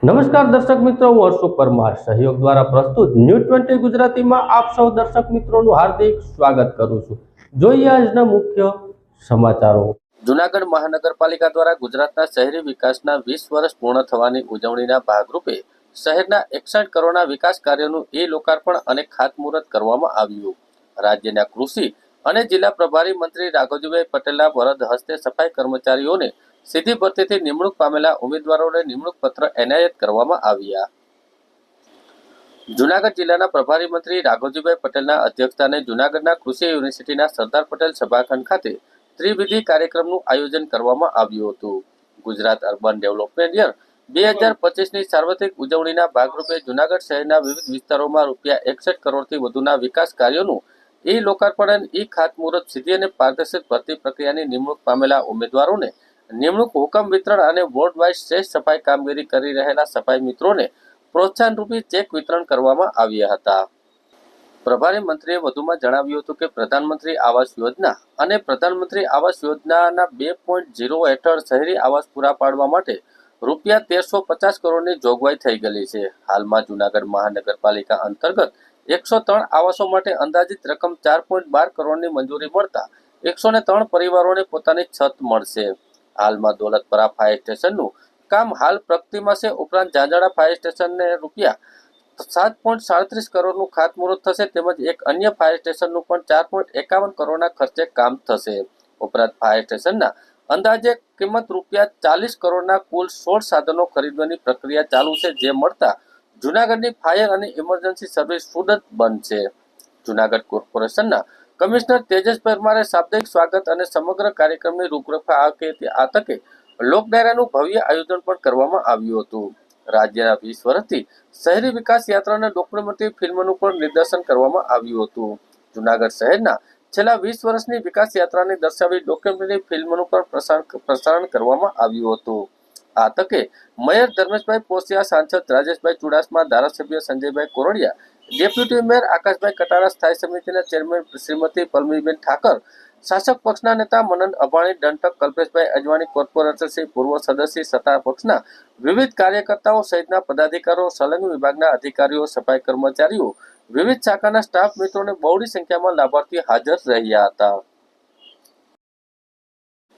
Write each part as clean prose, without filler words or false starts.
નમસ્કાર દર્શક મિત્રો, હું હર્ષ પરમાર સહયોગ દ્વારા પ્રસ્તુત ન્યૂઝ 20 ગુજરાતીમાં આપ સૌ દર્શક મિત્રોનું હાર્દિક સ્વાગત કરું છું। જોઈએ આજના મુખ્ય સમાચારો। જૂનાગઢ મહાનગરપાલિકા દ્વારા ગુજરાતના શહેરી વિકાસના 20 વર્ષ પૂર્ણ થવાની ઉજવણીના ભાગરૂપે શહેરના 61 કરોડના વિકાસ કાર્યોનું લોકાર્પણ અને ખાતમુહૂર્ત કરવામાં આવ્યું। રાજ્યના કૃષિ અને જિલ્લા પ્રભારી મંત્રી રાઘવજીભાઈ પટેલના વરદ હસ્તે સફાઈ કર્મચારીઓને સીધી ભરતીથી નિમણૂક પામેલા ઉમેદવારોને નિમણૂક પત્ર એનાયત કરવામાં આવ્યા। જૂનાગઢ જિલ્લાના પ્રભારી મંત્રી રાઘવજીભાઈ પટેલના અધ્યક્ષસ્થાને જૂનાગઢના કૃષિ યુનિવર્સિટીના સરદાર પટેલ સભાખંડ ખાતે ત્રિવિધિ કાર્યક્રમનું આયોજન કરવામાં આવ્યું હતું। ગુજરાત અર્બન ડેવલપમેન્ટ યર 2025ની સાર્વત્રિક ઉજવણીના ભાગરૂપે જૂનાગઢ શહેરના વિવિધ વિસ્તારોમાં ₹61 કરોડથી વધુના વિકાસ કાર્યોનું લોકાર્પણ અને ખાતમુહૂર્ત સીધી અને પારદર્શક ભરતી પ્રક્રિયાની નિમણૂક પામેલા ઉમેદવારોને નિમણૂક હુકમ વિતરણ અને વોર્ડ વાઇઝ શ્રેષ્ઠ સફાઈ કામગીરી કરી રહેલા સફાઈ મિત્રોને પ્રોત્સાહન રૂપી ચેક વિતરણ કરવામાં આવ્યા હતા। પ્રભારી મંત્રીએ વધુમાં જણાવ્યું હતું કે પ્રધાનમંત્રી આવાસ યોજના અને પ્રધાનમંત્રી આવાસ યોજનાના 2.0 હેઠળ શહેરી આવાસ પૂરા પાડવા માટે ₹1350 કરોડની જોગવાઈ થઈ ગયેલી છે। હાલમાં જૂનાગઢ મહાનગરપાલિકા અંતર્ગત 103 આવાસો માટે અંદાજિત રકમ 4.12 કરોડની મંજૂરી મળતા 103 પરિવારોને પોતાની છત મળશે। હાલમાં દોલતપરા ફાયર સ્ટેશનનું કામ હાલ પ્રગતિમાં છે। ઉપરાંત ઝાંઝાડા ફાયર સ્ટેશનને ₹7.37 કરોડનું ખાતમુહૂર્ત થશે, તેમજ એક અન્ય ફાયર સ્ટેશનનું પણ 4.51 કરોડના ખર્ચે કામ થશે। ઉપરાંત ફાયર સ્ટેશનના અંદાજે કિંમત ₹40 કરોડના કુલ 16 સાધનો ખરીદવાની પ્રક્રિયા ચાલુ છે, જે મળતા જૂનાગઢની ફાયર અને ઇમરજન્સી સર્વિસ સુદૃઢ બનશે। જૂનાગઢ કોર્પોરેશનના કમિશનર તેજસ પરમારે શાબ્દિક સ્વાગત અને સમગ્ર કાર્યક્રમની રૂપરેખા આપી હતી। આ તકે લોક ડાયરાનું ભવ્ય આયોજન પણ કરવામાં આવ્યું હતું। રાજ્યના 20 વર્ષથી શહેરી વિકાસ યાત્રાના ડોક્યુમેન્ટરી ફિલ્મનું પણ નિર્દેશન કરવામાં આવ્યું હતું। જૂનાગઢ શહેરના છેલ્લા 20 વર્ષની વિકાસ યાત્રાને દર્શાવી ડોક્યુમેન્ટરી ફિલ્મનું પણ પ્રસારણ કરવામાં આવ્યું હતું। આ તકે મેયર ધર્મેશભાઈ પોસિયા, સાંસદ રાજેશભાઈ ચુડાસમા, ધારાસભ્ય સંજયભાઈ કોરડિયા, ડેપ્યુટી મેયર આકાશભાઈ કટારા, સ્થાયી સમિતિના ચેરમેન શ્રીમતી પલ્લવીબેન ઠાકર, શાસક પક્ષના નેતા મનન અભાણી, દંડક કલ્પેશભાઈ અજવાણી, કોર્પોરેટર શ્રી, પૂર્વ સદસ્ય, સત્તા પક્ષના વિવિધ કાર્યકર્તાઓ સહિતના પદાધિકારીઓ, સંલગ્ન વિભાગના અધિકારીઓ, સફાઈ કર્મચારીઓ, વિવિધ શાખાના સ્ટાફ મિત્રોને બહોળી સંખ્યામાં લાભાર્થી હાજર રહ્યા હતા।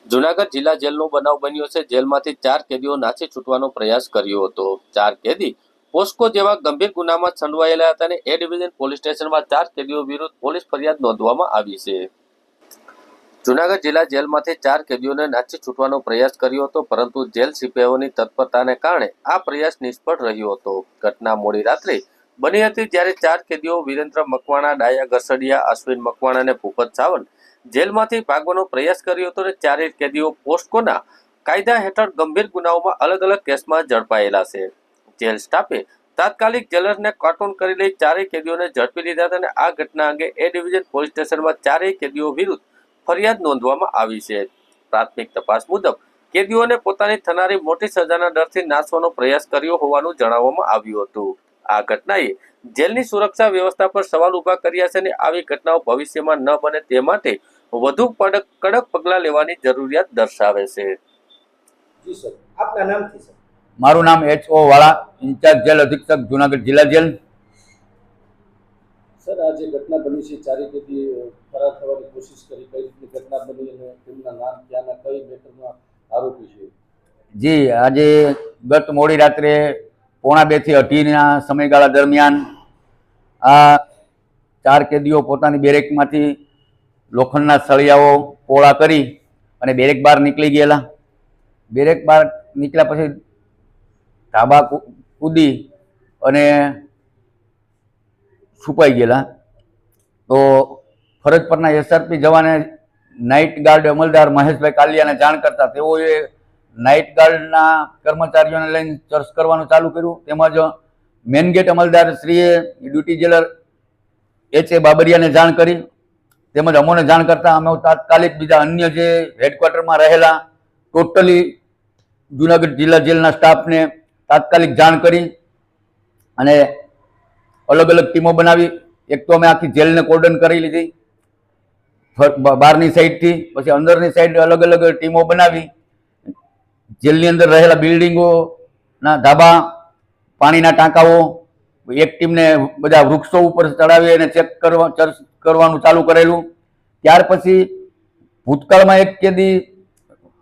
જૂનાગઢ જિલ્લા જેલનો બનાવ બન્યો છે। જેલમાંથી 4 કેદીઓ નાસી છૂટવાનો પ્રયાસ કર્યો હતો। 4 કેદી પોસ્કો જેવા ગંભીર ગુનામાં સંડવાયેલા હતા અને એ ડિવિઝન પોલીસ સ્ટેશનમાં 4 કેદીઓ વિરુદ્ધ પોલીસ ફરિયાદ નોંધવામાં આવી છે। જૂનાગઢ જિલ્લા જેલમાંથી 4 કેદીઓને નાસી છૂટવાનો પ્રયાસ કર્યો હતો, પરંતુ જેલ સિપાહીઓની તત્પરતાને કારણે આ પ્રયાસ નિષ્ફળ રહ્યો હતો। ઘટના મોડી રાત્રે બની હતી, જ્યારે 4 કેદીઓ વિરેન્દ્ર મકવાણા, ડાયા ગસડિયા, અશ્વિન મકવાણા અને ભૂપત સાવંત જેલમાંથી ભાગવાનો પ્રયાસ કર્યો હતો અને 4 કેદીઓ પોસ્કોના કાયદા હેઠળ ગંભીર ગુનાઓમાં અલગ અલગ કેસમાં ઝડપાયેલા છે। જેલ સ્ટાફે તાત્કાલિક જેલરને કાર્ટૂન કરી લઈ 4 કેદીઓને ઝડપી લીધા હતા અને આ ઘટના અંગે એ ડિવિઝન પોલીસ સ્ટેશનમાં 4 કેદીઓ વિરુદ્ધ ફરિયાદ નોંધવામાં આવી છે। પ્રાથમિક તપાસ મુજબ કેદીઓને પોતાની થનારી મોટી સજાના ડરથી નાસવાનો પ્રયાસ કર્યો હોવાનું જણાવવામાં આવ્યું હતું। આ ઘટનાએ જેલની સુરક્ષા વ્યવસ્થા પર સવાલ ઉભા કર્યા છે અને આવી ઘટનાઓ ભવિષ્યમાં ન બને તે માટે વધુ કડક પગલાં લેવાની જરૂરિયાત દર્શાવે છે। જી સર, આપના નામથી સર? મારું નામ H.O. વાળા, ઇન્ચાર્જ જેલ અધિક્ષક, જૂનાગઢ જિલ્લા જેલ। સર, આ જે ઘટના બની છે, 4 કેદી ફરાર થવાની કોશિશ કરી, કઈ રીતની ઘટના બની અને તેમના નામ ક્યાંના કઈ મેટરમાં આરોપી છે? જી, આજે ગત મોડી રાત્રે 1:45 થી 2:30ના સમયગાળા દરમિયાન આ 4 કેદીઓ પોતાની બેરેકમાંથી લોખંડના સળિયાઓ પોળા કરી અને બેરેક બહાર નીકળી ગયેલા। બેરેક બહાર નીકળ્યા પછી ધાબા કૂદી અને છુપાઈ ગયેલા। તો ફરજ પરના SRP જવાને નાઇટ ગાર્ડ અમલદાર મહેશભાઈ કાલિયાને જાણ કરતા તેઓએ નાઇટ ગાર્ડના કર્મચારીઓને લઈને સર્ચ કરવાનું ચાલુ કર્યું, તેમજ મેન ગેટ અમલદાર શ્રીએ ડ્યુટી જેલર H.A. બાબરિયાને જાણ કરી, તેમજ અમોને જાણ કરતા અમે તાત્કાલિક બીજા અન્ય જે હેડક્વાર્ટરમાં રહેલા ટોટલી જૂનાગઢ જિલ્લા જેલના સ્ટાફને તાત્કાલિક જાણ કરી અને અલગ અલગ ટીમો બનાવી। એક તો અમે આખી જેલને કોર્ડન કરી લીધી બહારની સાઈડથી, પછી અંદરની સાઈડ અલગ અલગ ટીમો બનાવી જેલની અંદર રહેલા બિલ્ડિંગોના ધાબા પાણીના ટાંકાઓ, એક ટીમને બધા વૃક્ષો ઉપર ચડાવી અને ચેક કરવાનું ચાલુ કરેલું. ત્યાર પછી ભૂતકાળમાં એક કેદી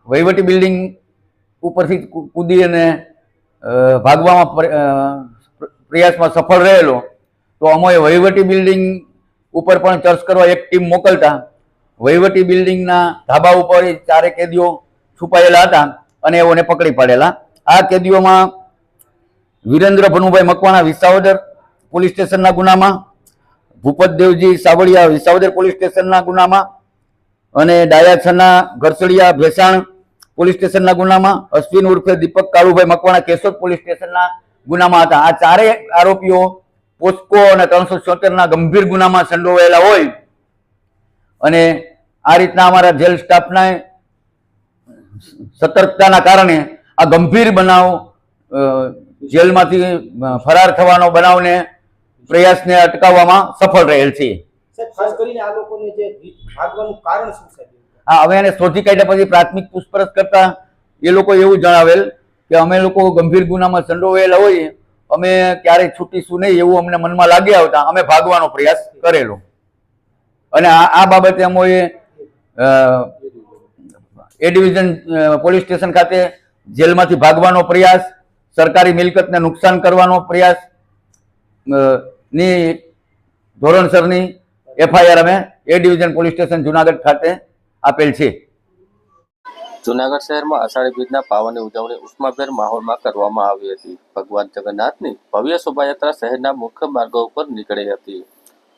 વહીવટી બિલ્ડિંગ ઉપરથી કૂદી અને ભાગવામાં પ્રયાસમાં સફળ રહેલો, તો અમે વહીવટી બિલ્ડિંગ ઉપર પણ ચર્ચ કરવા એક ટીમ મોકલતા. વહીવટી બિલ્ડિંગના ધાબા ઉપર 4 કેદીઓ છુપાયેલા હતા અને એઓને પકડી પાડેલા. આ કેદીઓમાં વિરેન્દ્ર ભનુભાઈ મકવાણા વિસાવદર પોલીસ સ્ટેશનના ગુનામાં, ભૂપતદેવજી સાવળિયા વિસાવદર પોલીસ સ્ટેશનના ગુનામાં અને ડાયાછના ઘરસડિયા ભેસાણ પોલીસ સ્ટેશનના ગુનામાં, અશ્વિન ઉર્ફે દીપક કાળુભાઈ મકવાણા કેશોદ પોલીસ સ્ટેશનના ગુનામાં હતા. આ 4 આરોપીઓ પોસ્કો અને 376ના ગંભીર ગુનામાં સંડોવાયેલા હોય અને આ રીતના અમારા જેલ સ્ટાફના સતર્કતાના કારણે આ ગંભીર બનાવ જેલમાંથી ફરાર થવાનો બનાવને પ્રયાસને અટકાવવામાં સફળ રહેલ છે. ખાસ કરીને આ લોકોને જે ભાગવાનું કારણ શું છે? હવે એને શોધી કાઢ્યા પછી પ્રાથમિક પૂછપરછ કરતા એ લોકો એવું જણાવેલ કે અમે લોકો ગંભીર ગુનામાં સંડોવાયેલા હોઈએ, અમે ક્યારેય છૂટીશું નહીં એવું અમને મનમાં લાગી આવતા અમે ભાગવાનો પ્રયાસ કરેલો. અને આ બાબતે અમે એ ડિવિઝન પોલીસ સ્ટેશન ખાતે જેલમાંથી ભાગવાનો પ્રયાસ, સરકારી મિલકતને નુકસાન કરવાનો પ્રયાસ ની ધોરણસરની FIR અમે એ ડિવિઝન પોલીસ સ્ટેશન જુનાગઢ ખાતે આપેલ છે. જુનાગઢ શહેરમાં અષાઢી બીજના પાવનની ઉજવણી ઉષ્માભેર માહોલમાં કરવામાં આવી હતી. ભગવાન જગન્નાથની ભવ્ય શોભાયાત્રા શહેરના મુખ્ય માર્ગો ઉપર નીકળી હતી.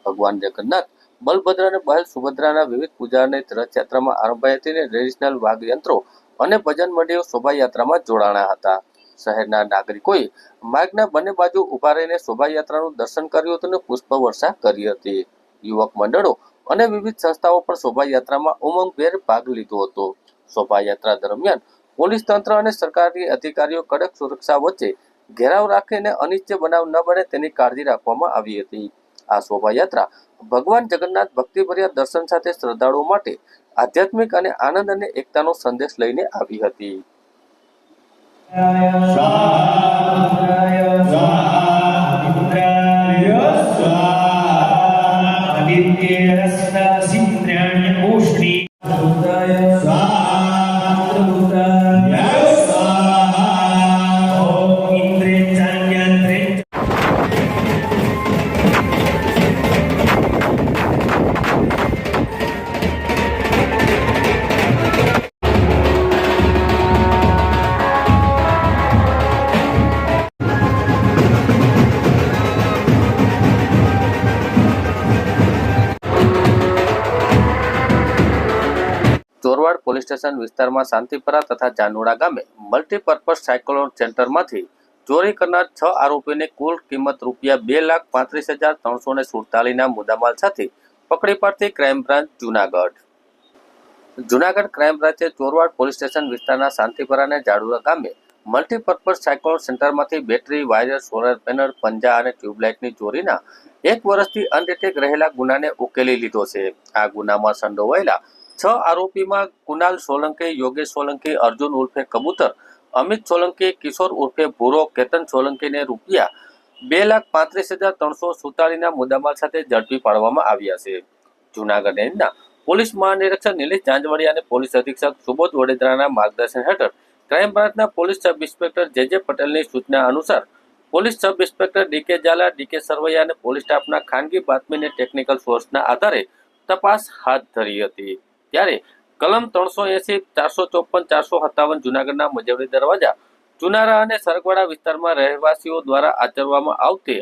ભગવાન જગન્નાથ, બલભદ્ર અને બહેન સુભદ્રાના વિવિધ પૂજા અને રથયાત્રામાં આરંભાઈ હતી અને ટ્રેડિશનલ વાદ્યયંત્રો અને ભજન મંડળીઓ શોભાયાત્રામાં જોડાણા હતા. શહેરના નાગરિકોએ માર્ગના બંને બાજુ ઉભા રહીને શોભાયાત્રાનું દર્શન કર્યું હતું અને પુષ્પવર્ષા કરી હતી. યુવક મંડળો અને વિવિધ સંસ્થાઓ પણ શોભાયાત્રામાં ઉમંગભેર ભાગ લીધો હતો. શોભાયાત્રા દરમિયાન પોલીસ તંત્ર અને સરકારી અધિકારીઓ કડક સુરક્ષા વચ્ચે ઘેરાવ રાખીને અનિચ્છનીય બનાવ ન બને તેની કાળજી રાખવામાં આવી હતી. આ શોભાયાત્રા ભગવાન જગન્નાથ ભક્તિભર્યા દર્શન સાથે શ્રદ્ધાળુઓ માટે આધ્યાત્મિક અને આનંદ અને એકતાનો સંદેશ લઈને આવી હતી. ચોરવાડ પોલીસ સ્ટેશન વિસ્તારમાં શાંતિપરા તથા જાનોડા ગામે મલ્ટીપર્પઝ સાયક્લોન સેન્ટરમાંથી ચોરી કરનાર 6 આરોપીને કુલ કિંમત ₹2,35,347ના મુદ્દામાલ સાથે પકડી પાડતી crime branch Junagadh. Junagadh crime બ્રાન્ચે ચોરવાડ પોલીસ સ્ટેશન વિસ્તારના શાંતિપરા અને જાડુડા ગામે મલ્ટીપર્પઝ સાયક્લોન સેન્ટરમાંથી બેટરી, વાયર, સોલર પેનલ, પંજા અને ટ્યુબલાઇટની ચોરીના 1 વર્ષથી અનડિટેક રહેલા ગુનાને ઉકેલી લીધો છે. આ ગુનામાં સંડોવાયેલા 6 આરોપીમાં કુનાલ સોલંકી, યોગેશ સોલંકી, અર્જુન ઉર્ફે કબૂતર, અમિત સોલંકી, કિશોર ઉર્ફે ભૂરો, કેતન સોલંકીને ₹2,35,347ના મુદ્દામાલ સાથે ઝડપી પાડવામાં આવ્યા છે. જૂનાગઢ રેન્જના પોલીસ મહાનિરીક્ષક નિલેશ જાંજવાડિયા અને પોલીસ અધિક્ષક સુબોધ વડોદરાના માર્ગદર્શન હેઠળ ક્રાઇમ બ્રાન્ચના પોલીસ સબ ઇન્સ્પેક્ટર જે પટેલની સૂચના અનુસાર police sub inspector D K Jhala, D K Sarvaiya અને પોલીસ સ્ટાફના ખાનગી બાતમીને ટેકનિકલ સોર્સના આધારે તપાસ હાથ ધરી હતી. ત્યારે કલમ 380, 454, 457 જૂનાગઢના મજવડી દરવાજા, ચુનારા અને સરગવાડા વિસ્તારમાં રહેવાસીઓ દ્વારા આચરવામાં આવતી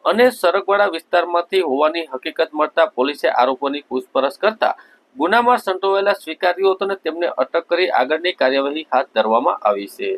અને સરગવાડા વિસ્તારમાંથી હોવાની હકીકત મળતા પોલીસે આરોપોની પૂછપરછ કરતા ગુનામાં સંડોવાયેલા સ્વીકાર્યો હતો અને તેમને અટક કરી આગળની કાર્યવાહી હાથ ધરવામાં આવી છે.